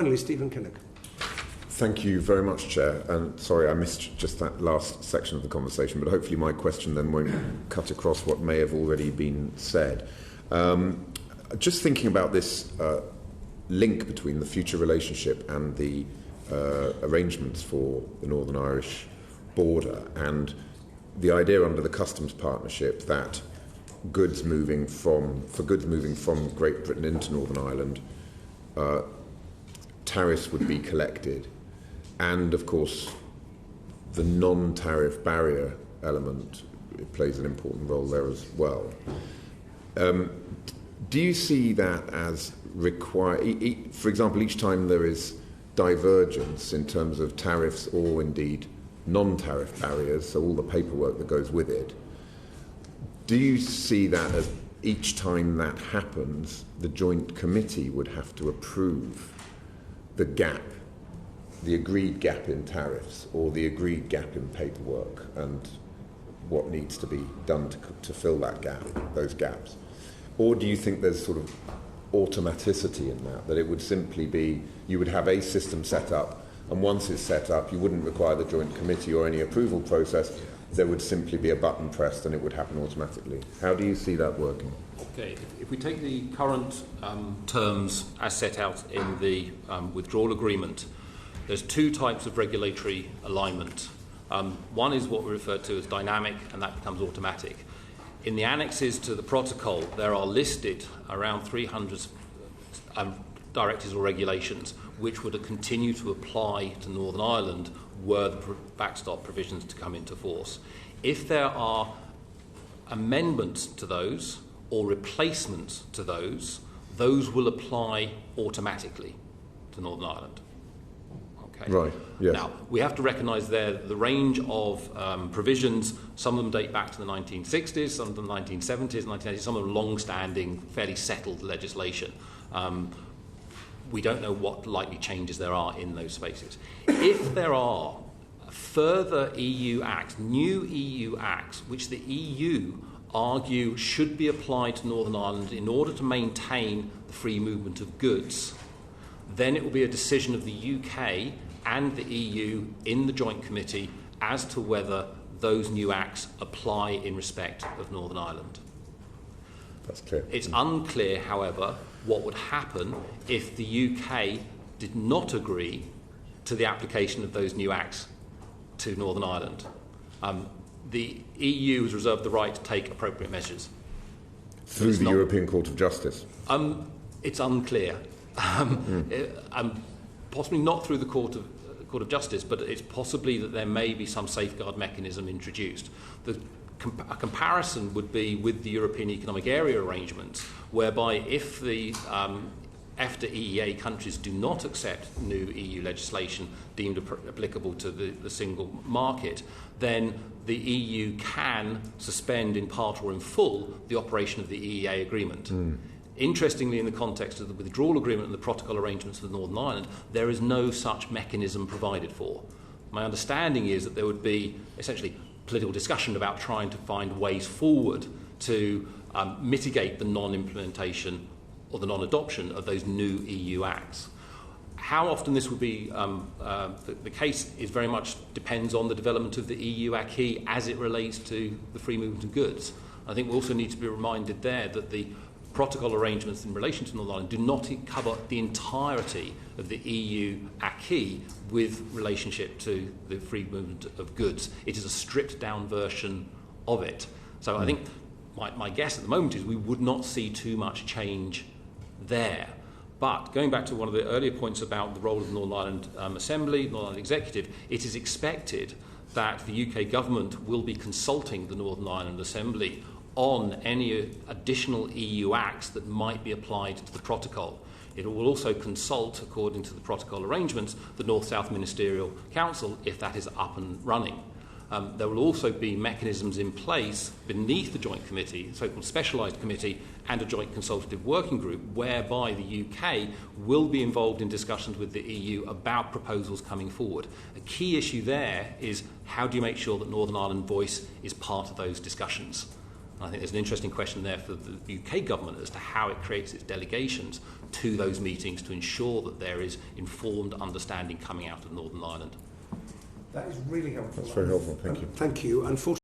Finally, Stephen Kinnock. Thank you very much, Chair. And sorry, I missed just that last section of the conversation, but hopefully my question then won't cut across what may have already been said. Just thinking about this link between the future relationship and the arrangements for the Northern Irish border, and the idea under the customs partnership that goods moving from Great Britain into Northern Ireland, tariffs would be collected, and of course the non-tariff barrier element plays an important role there as well. Do you see that as for example, each time there is divergence in terms of tariffs or indeed non-tariff barriers, so all the paperwork that goes with it, do you see that as each time that happens, the joint committee would have to approve the gap, the agreed gap in tariffs or the agreed gap in paperwork, and what needs to be done to fill that gap, those gaps? Or do you think there's sort of automaticity in that it would simply be you would have a system set up, and once it's set up you wouldn't require the joint committee or any approval process, there would simply be a button pressed and it would happen automatically? How do you see that working? Okay, if we take the current terms as set out in the withdrawal agreement, there's two types of regulatory alignment. One is what we refer to as dynamic, and that becomes automatic. In the annexes to the protocol, there are listed around 300 directives or regulations which would continue to apply to Northern Ireland were the backstop provisions to come into force. If there are amendments to those or replacements to those will apply automatically to Northern Ireland. Okay. Right. Yes. Now, we have to recognise there the range of provisions. Some of them date back to the 1960s, some of them 1970s, 1980s, some of them long-standing, fairly settled legislation. We don't know what likely changes there are in those spaces. If there are further EU acts, new EU acts, which the EU argue should be applied to Northern Ireland in order to maintain the free movement of goods, then it will be a decision of the UK and the EU in the joint committee as to whether those new acts apply in respect of Northern Ireland. That's clear. It's unclear, however, what would happen if the UK did not agree to the application of those new acts to Northern Ireland. The EU has reserved the right to take appropriate measures. Through the European Court of Justice? It's unclear. Possibly not through the Court of Justice, but it's possibly that there may be some safeguard mechanism introduced. A comparison would be with the European Economic Area arrangements, whereby if the EFTA EEA countries do not accept new EU legislation deemed applicable to the single market, then the EU can suspend in part or in full the operation of the EEA agreement. Interestingly, in the context of the withdrawal agreement and the protocol arrangements with Northern Ireland, there is no such mechanism provided for. My understanding is that there would be essentially political discussion about trying to find ways forward to mitigate the non-implementation or the non-adoption of those new EU acts. How often this would be the case is very much depends on the development of the EU acquis as it relates to the free movement of goods. I think we also need to be reminded there that the protocol arrangements in relation to Northern Ireland do not cover the entirety of the EU acquis with relationship to the free movement of goods. It is a stripped down version of it. So I think my guess at the moment is we would not see too much change there. But going back to one of the earlier points about the role of the Northern Ireland Assembly, Northern Ireland Executive, it is expected that the UK government will be consulting the Northern Ireland Assembly on any additional EU acts that might be applied to the protocol. It will also consult, according to the protocol arrangements, the North-South Ministerial Council if that is up and running. There will also be mechanisms in place beneath the Joint Committee, the so-called Specialised Committee, and a Joint Consultative Working Group, whereby the UK will be involved in discussions with the EU about proposals coming forward. A key issue there is how do you make sure that Northern Ireland voice is part of those discussions? I think there's an interesting question there for the UK government as to how it creates its delegations to those meetings to ensure that there is informed understanding coming out of Northern Ireland. That is really helpful. That's very helpful, thank you. Thank you. Unfortunately,